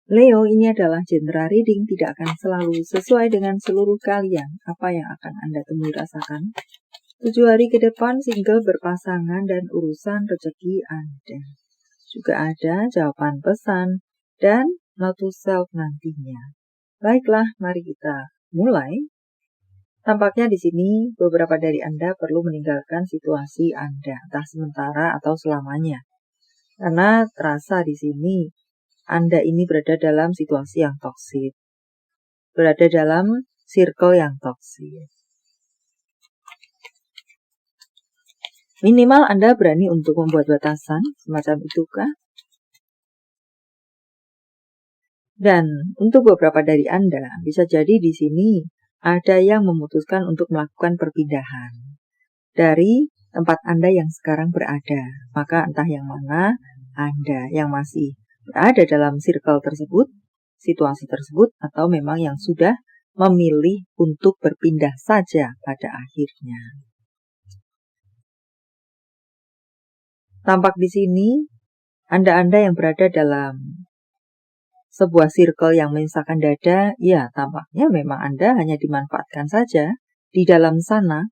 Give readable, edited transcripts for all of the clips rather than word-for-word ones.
Leo, ini adalah general reading, tidak akan selalu sesuai dengan seluruh kalian. Apa yang akan Anda temui rasakan? 7 hari ke depan, single, berpasangan, dan urusan rezeki Anda. Juga ada jawaban pesan dan note to self nantinya. Baiklah, mari kita mulai. Tampaknya di sini beberapa dari Anda perlu meninggalkan situasi Anda, entah sementara atau selamanya. Karena terasa di sini Anda ini berada dalam situasi yang toksik, berada dalam circle yang toksik. Minimal Anda berani untuk membuat batasan, semacam itukah? Dan untuk beberapa dari Anda, bisa jadi di sini ada yang memutuskan untuk melakukan perpindahan dari tempat Anda yang sekarang berada. Maka entah yang mana Anda yang masih berada dalam circle tersebut, situasi tersebut, atau memang yang sudah memilih untuk berpindah saja pada akhirnya. Tampak di sini Anda-Anda yang berada dalam sebuah circle yang menyisakan dada, ya tampaknya memang Anda hanya dimanfaatkan saja di dalam sana.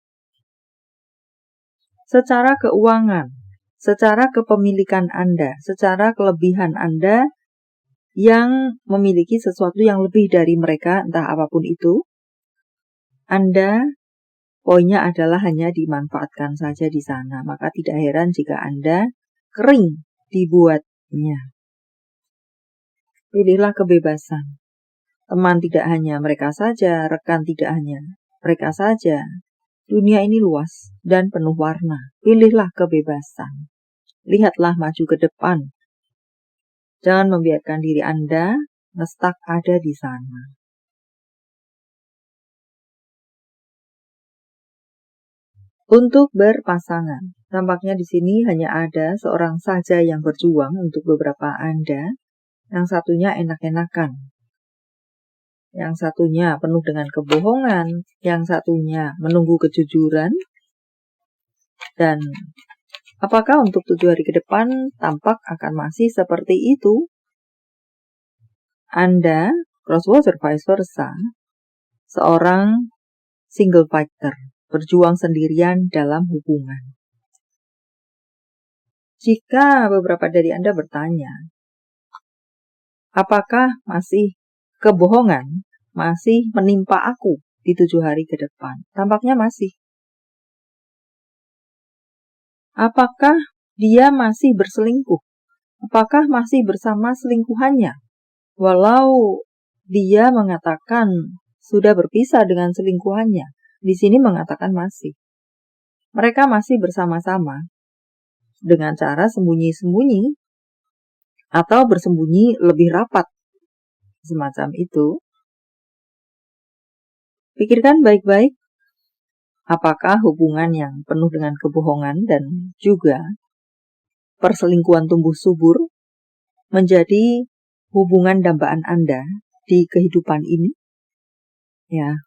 Secara keuangan, secara kepemilikan Anda, secara kelebihan Anda yang memiliki sesuatu yang lebih dari mereka, entah apapun itu, Anda poinnya adalah hanya dimanfaatkan saja di sana. Maka tidak heran jika Anda kering dibuatnya. Pilihlah kebebasan. Teman tidak hanya mereka saja, rekan tidak hanya mereka saja. Dunia ini luas dan penuh warna. Pilihlah kebebasan. Lihatlah maju ke depan. Jangan membiarkan diri Anda ngestak ada di sana. Untuk berpasangan, tampaknya di sini hanya ada seorang saja yang berjuang untuk beberapa Anda. Yang satunya enak-enakan. Yang satunya penuh dengan kebohongan. Yang satunya menunggu kejujuran. Dan apakah untuk 7 hari ke depan tampak akan masih seperti itu? Anda, crosswater vice versa, seorang single fighter, berjuang sendirian dalam hubungan. Jika beberapa dari Anda bertanya, apakah masih kebohongan masih menimpa aku di 7 hari ke depan? Tampaknya masih. Apakah dia masih berselingkuh? Apakah masih bersama selingkuhannya? Walau dia mengatakan sudah berpisah dengan selingkuhannya, di sini mengatakan masih. Mereka masih bersama-sama dengan cara sembunyi-sembunyi atau bersembunyi lebih rapat, semacam itu. Pikirkan baik-baik, apakah hubungan yang penuh dengan kebohongan dan juga perselingkuhan tumbuh subur menjadi hubungan dambaan Anda di kehidupan ini? Ya,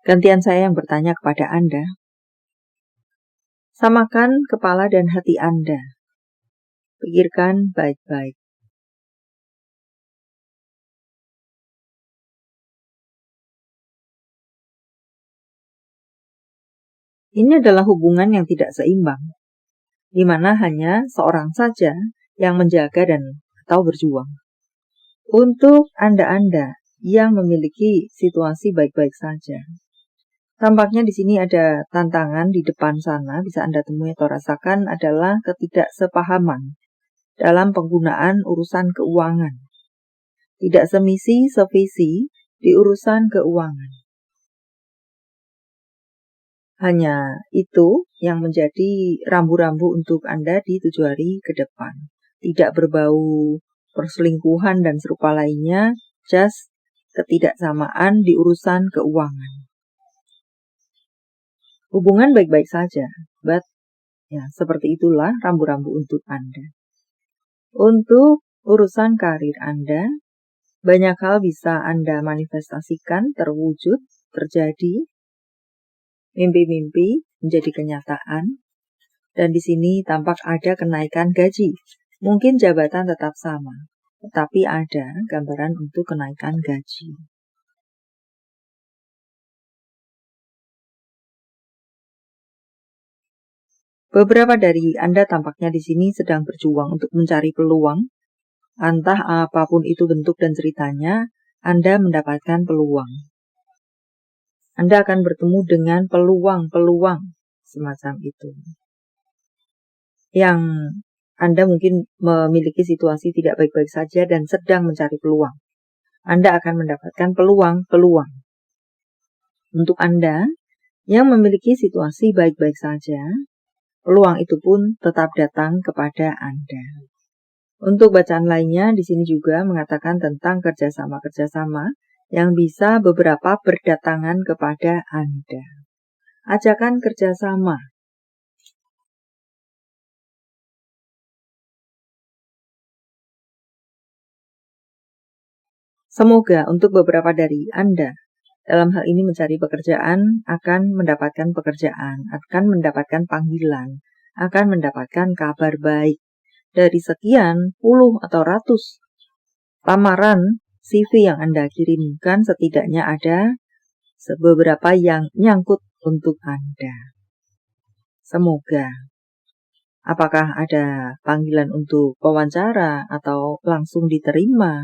gantian saya yang bertanya kepada Anda. Samakan kepala dan hati Anda. Pikirkan baik-baik. Ini adalah hubungan yang tidak seimbang, di mana hanya seorang saja yang menjaga dan atau berjuang. Untuk Anda-Anda yang memiliki situasi baik-baik saja, tampaknya di sini ada tantangan di depan sana, bisa Anda temui atau rasakan adalah ketidaksepahaman dalam penggunaan urusan keuangan. Tidak semisi, sevisi di urusan keuangan. Hanya itu yang menjadi rambu-rambu untuk Anda di 7 hari ke depan. Tidak berbau perselingkuhan dan serupa lainnya, just ketidaksamaan di urusan keuangan. Hubungan baik-baik saja, but ya seperti itulah rambu-rambu untuk Anda. Untuk urusan karir Anda, banyak hal bisa Anda manifestasikan, terwujud, terjadi. Mimpi-mimpi menjadi kenyataan, dan di sini tampak ada kenaikan gaji. Mungkin jabatan tetap sama, tetapi ada gambaran untuk kenaikan gaji. Beberapa dari Anda tampaknya di sini sedang berjuang untuk mencari peluang. Entah apapun itu bentuk dan ceritanya, Anda mendapatkan peluang. Anda akan bertemu dengan peluang-peluang semacam itu. Yang Anda mungkin memiliki situasi tidak baik-baik saja dan sedang mencari peluang. Anda akan mendapatkan peluang-peluang. Untuk Anda yang memiliki situasi baik-baik saja, peluang itu pun tetap datang kepada Anda. Untuk bacaan lainnya, di sini juga mengatakan tentang kerjasama-kerjasama yang bisa beberapa berdatangan kepada Anda. Ajakan kerjasama. Semoga untuk beberapa dari Anda dalam hal ini mencari pekerjaan, akan mendapatkan pekerjaan, akan mendapatkan panggilan, akan mendapatkan kabar baik. Dari sekian puluh atau ratus lamaran CV yang Anda kirimkan, setidaknya ada beberapa yang nyangkut untuk Anda. Semoga. Apakah ada panggilan untuk wawancara atau langsung diterima?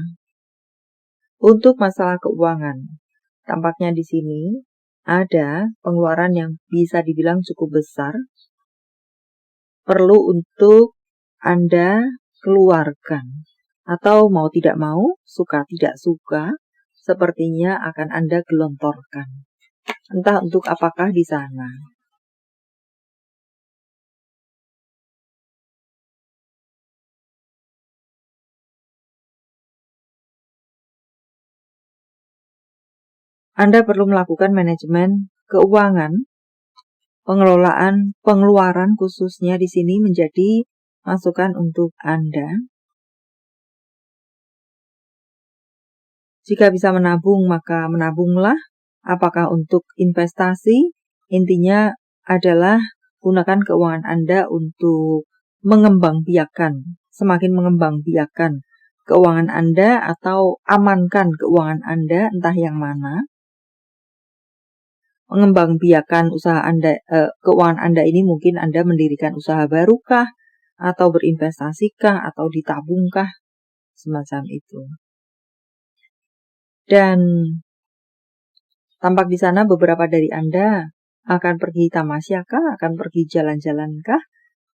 Untuk masalah keuangan, tampaknya di sini ada pengeluaran yang bisa dibilang cukup besar, perlu untuk Anda keluarkan. Atau mau tidak mau, suka tidak suka, sepertinya akan Anda gelontorkan. Entah untuk apakah di sana. Anda perlu melakukan manajemen keuangan, pengeluaran khususnya di sini menjadi masukan untuk Anda. Jika bisa menabung, maka menabunglah. Apakah untuk investasi? Intinya adalah gunakan keuangan Anda untuk mengembangbiakan, semakin mengembangbiakan keuangan Anda atau amankan keuangan Anda, entah yang mana. Mengembangbiakan usaha Anda, keuangan Anda ini mungkin Anda mendirikan usaha barukah, atau berinvestasikah, atau ditabungkah, semacam itu. Dan tampak di sana beberapa dari Anda akan pergi tamasyakah, akan pergi jalan-jalankah,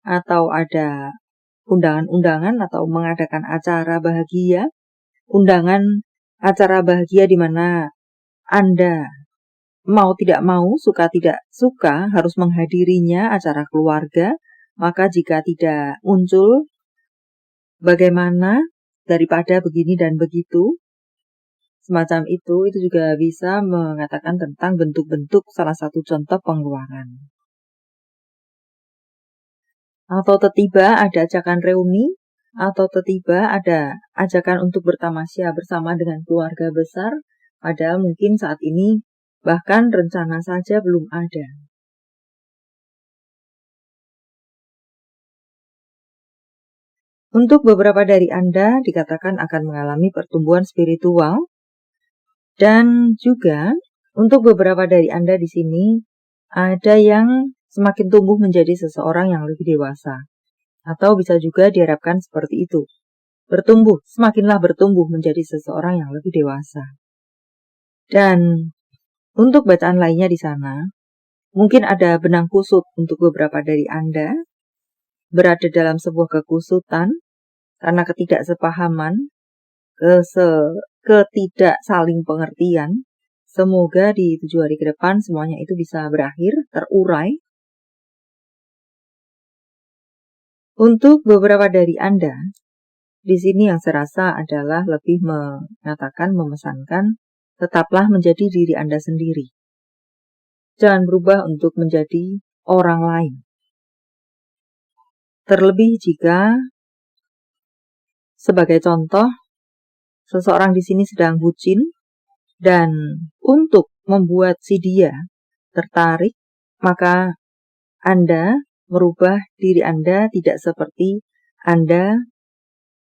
atau ada undangan-undangan atau mengadakan acara bahagia, undangan acara bahagia di mana Anda mau tidak mau, suka tidak suka, harus menghadirinya, acara keluarga. Maka jika tidak muncul, bagaimana daripada begini dan begitu, semacam itu juga bisa mengatakan tentang bentuk-bentuk salah satu contoh pengeluaran. Atau tiba-tiba ada ajakan reuni, atau tiba-tiba ada ajakan untuk bertamasya bersama dengan keluarga besar, padahal mungkin saat ini bahkan rencana saja belum ada. Untuk beberapa dari Anda dikatakan akan mengalami pertumbuhan spiritual, dan juga untuk beberapa dari Anda di sini ada yang semakin tumbuh menjadi seseorang yang lebih dewasa, atau bisa juga diharapkan seperti itu. Bertumbuh, semakinlah bertumbuh menjadi seseorang yang lebih dewasa. Dan untuk bacaan lainnya di sana, mungkin ada benang kusut untuk beberapa dari Anda, berada dalam sebuah kekusutan, karena ketidaksepahaman, ketidak saling pengertian. Semoga di 7 hari ke depan semuanya itu bisa berakhir, terurai. Untuk beberapa dari Anda, di sini yang saya rasa adalah lebih mengatakan, memesankan, tetaplah menjadi diri Anda sendiri. Jangan berubah untuk menjadi orang lain. Terlebih jika, sebagai contoh, seseorang di sini sedang bucin, dan untuk membuat si dia tertarik, maka Anda merubah diri Anda tidak seperti Anda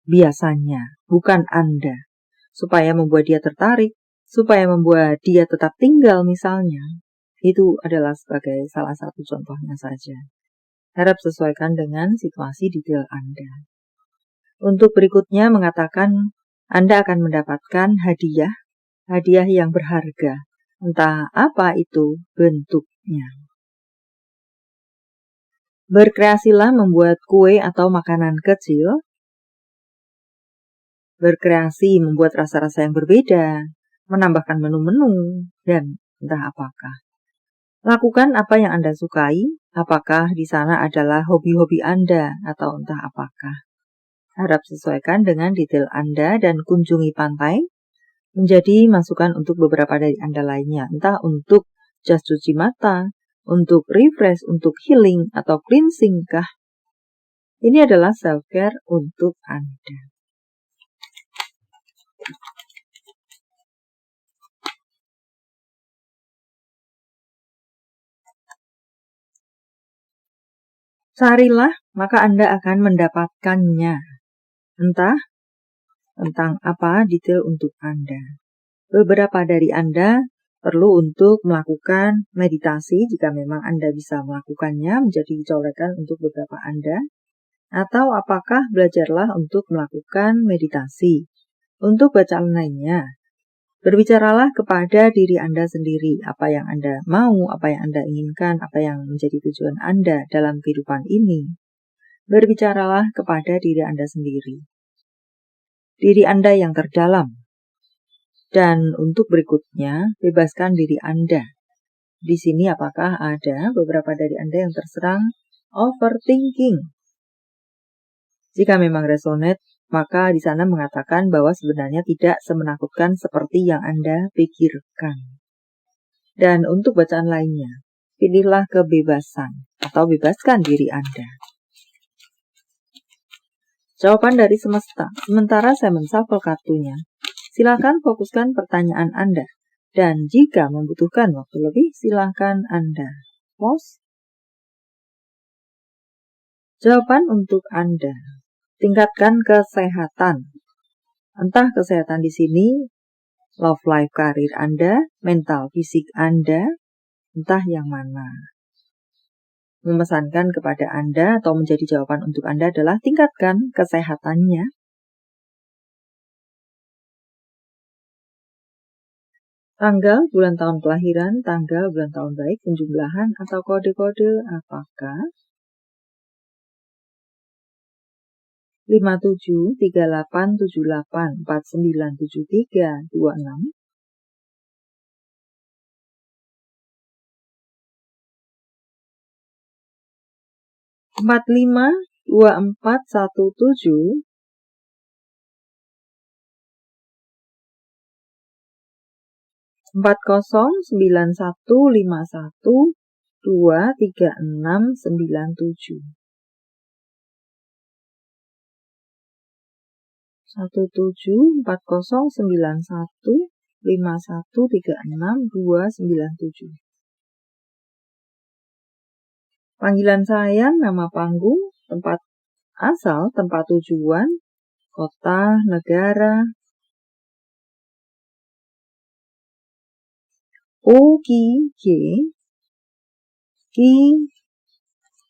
biasanya, bukan Anda. Supaya membuat dia tertarik, supaya membuat dia tetap tinggal misalnya. Itu adalah sebagai salah satu contohnya saja. Harap sesuaikan dengan situasi detail Anda. Untuk berikutnya mengatakan Anda akan mendapatkan hadiah yang berharga. Entah apa itu bentuknya. Berkreasilah membuat kue atau makanan kecil. Berkreasi membuat rasa-rasa yang berbeda, menambahkan menu-menu, dan entah apakah. Lakukan apa yang Anda sukai, apakah di sana adalah hobi-hobi Anda atau entah apakah. Harap sesuaikan dengan detail Anda dan kunjungi pantai, menjadi masukan untuk beberapa dari Anda lainnya, entah untuk jas cuci mata, untuk refresh, untuk healing, atau cleansing kah? Ini adalah self-care untuk Anda. Carilah, maka Anda akan mendapatkannya. Entah tentang apa detail untuk Anda. Beberapa dari Anda perlu untuk melakukan meditasi jika memang Anda bisa melakukannya menjadi coretan untuk beberapa Anda. Atau apakah belajarlah untuk melakukan meditasi. Untuk bacaan lainnya, berbicaralah kepada diri Anda sendiri, apa yang Anda mau, apa yang Anda inginkan, apa yang menjadi tujuan Anda dalam kehidupan ini. Berbicaralah kepada diri Anda sendiri. Diri Anda yang terdalam. Dan untuk berikutnya, bebaskan diri Anda. Di sini apakah ada beberapa dari Anda yang terserang overthinking? Jika memang resonate, maka di sana mengatakan bahwa sebenarnya tidak semenakutkan seperti yang Anda pikirkan. Dan untuk bacaan lainnya, pilihlah kebebasan atau bebaskan diri Anda. Jawaban dari semesta. Sementara saya menshuffle kartunya, silakan fokuskan pertanyaan Anda. Dan jika membutuhkan waktu lebih, silakan Anda pause. Jawaban untuk Anda. Tingkatkan kesehatan. Entah kesehatan di sini, love life karir Anda, mental fisik Anda, entah yang mana. Memesankan kepada Anda atau menjadi jawaban untuk Anda adalah tingkatkan kesehatannya. Tanggal, bulan tahun kelahiran, tanggal, bulan tahun baik, penjumlahan atau kode-kode apakah? 57, 38, 78, 49, 73, 26. 45, 24, 17. 40, 91, 51, 2, 36, 97. 17, 40, 91, 51, 36, 2, 97. Panggilan sayang, nama panggung, tempat asal, tempat tujuan, kota, negara. O, K, J, K,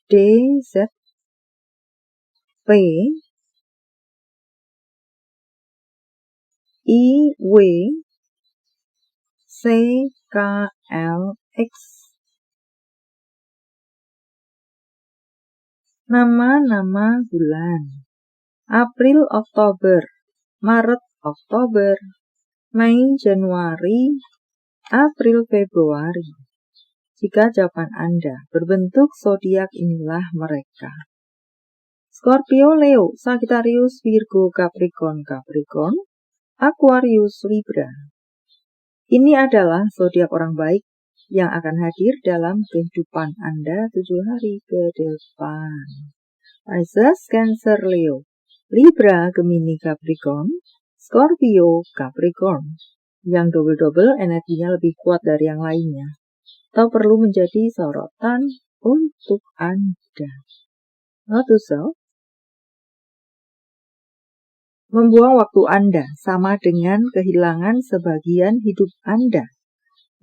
D, Z, P, I, W, C, K, L, X. Nama-nama bulan. April, Oktober, Maret, Oktober, Mei, Januari, April, Februari. Jika jawaban Anda berbentuk zodiak, inilah mereka. Scorpio, Leo, Sagittarius, Virgo, Capricorn, Aquarius, Libra. Ini adalah zodiak orang baik yang akan hadir dalam kehidupan Anda 7 hari ke depan. Pisces, Cancer, Leo, Libra, Gemini, Capricorn, Scorpio, Capricorn. Yang double-double energinya lebih kuat dari yang lainnya, atau perlu menjadi sorotan untuk Anda. Note to self. Membuang waktu Anda sama dengan kehilangan sebagian hidup Anda.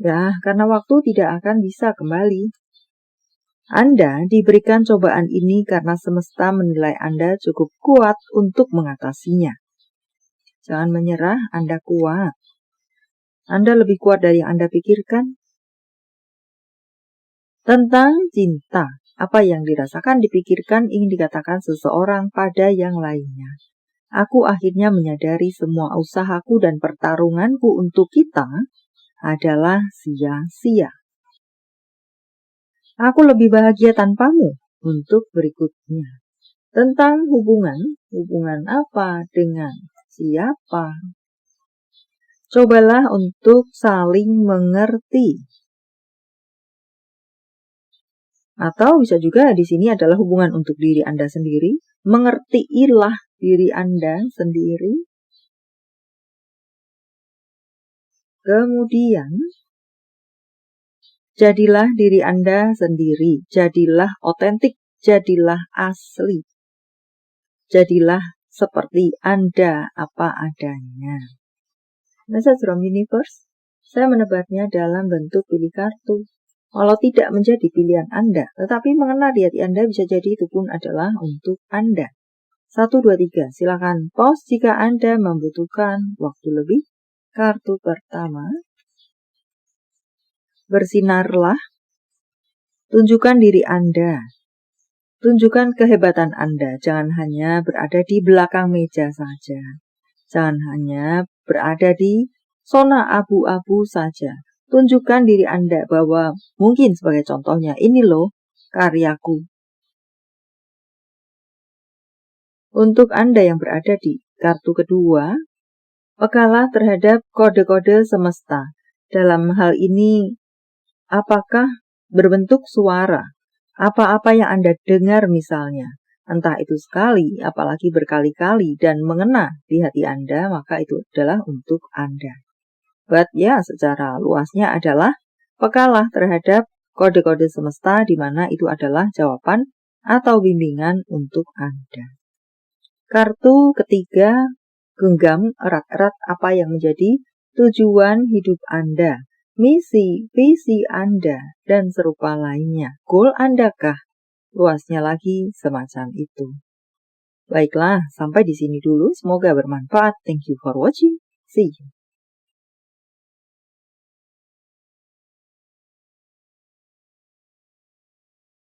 Ya, karena waktu tidak akan bisa kembali. Anda diberikan cobaan ini karena semesta menilai Anda cukup kuat untuk mengatasinya. Jangan menyerah, Anda kuat. Anda lebih kuat dari yang Anda pikirkan. Tentang cinta, apa yang dirasakan dipikirkan ingin dikatakan seseorang pada yang lainnya. Aku akhirnya menyadari semua usahaku dan pertarunganku untuk kita adalah sia-sia. Aku lebih bahagia tanpamu untuk berikutnya. Tentang hubungan apa dengan siapa? Cobalah untuk saling mengerti. Atau bisa juga di sini adalah hubungan untuk diri Anda sendiri. Mengertiilah diri Anda sendiri. Kemudian, jadilah diri Anda sendiri. Jadilah otentik. Jadilah asli. Jadilah seperti Anda apa adanya. Message from Universe, saya menebarnya dalam bentuk pilih kartu. Walau tidak menjadi pilihan Anda, tetapi mengena di hati Anda bisa jadi itu pun adalah untuk Anda. 1, 2, 3, silakan pause jika Anda membutuhkan waktu lebih. Kartu pertama, bersinarlah, tunjukkan diri Anda. Tunjukkan kehebatan Anda, jangan hanya berada di belakang meja saja. Jangan hanya berada di zona abu-abu saja. Tunjukkan diri Anda bahwa mungkin sebagai contohnya, ini loh karyaku. Untuk Anda yang berada di kartu kedua, pekalah terhadap kode-kode semesta. Dalam hal ini, apakah berbentuk suara? Apa-apa yang Anda dengar misalnya, entah itu sekali, apalagi berkali-kali, dan mengena di hati Anda, maka itu adalah untuk Anda. But ya, secara luasnya adalah pekalah terhadap kode-kode semesta di mana itu adalah jawaban atau bimbingan untuk Anda. Kartu ketiga, genggam erat-erat apa yang menjadi tujuan hidup Anda, misi, visi Anda, dan serupa lainnya. Goal Andakah? Luasnya lagi semacam itu. Baiklah, sampai di sini dulu. Semoga bermanfaat. Thank you for watching. See you.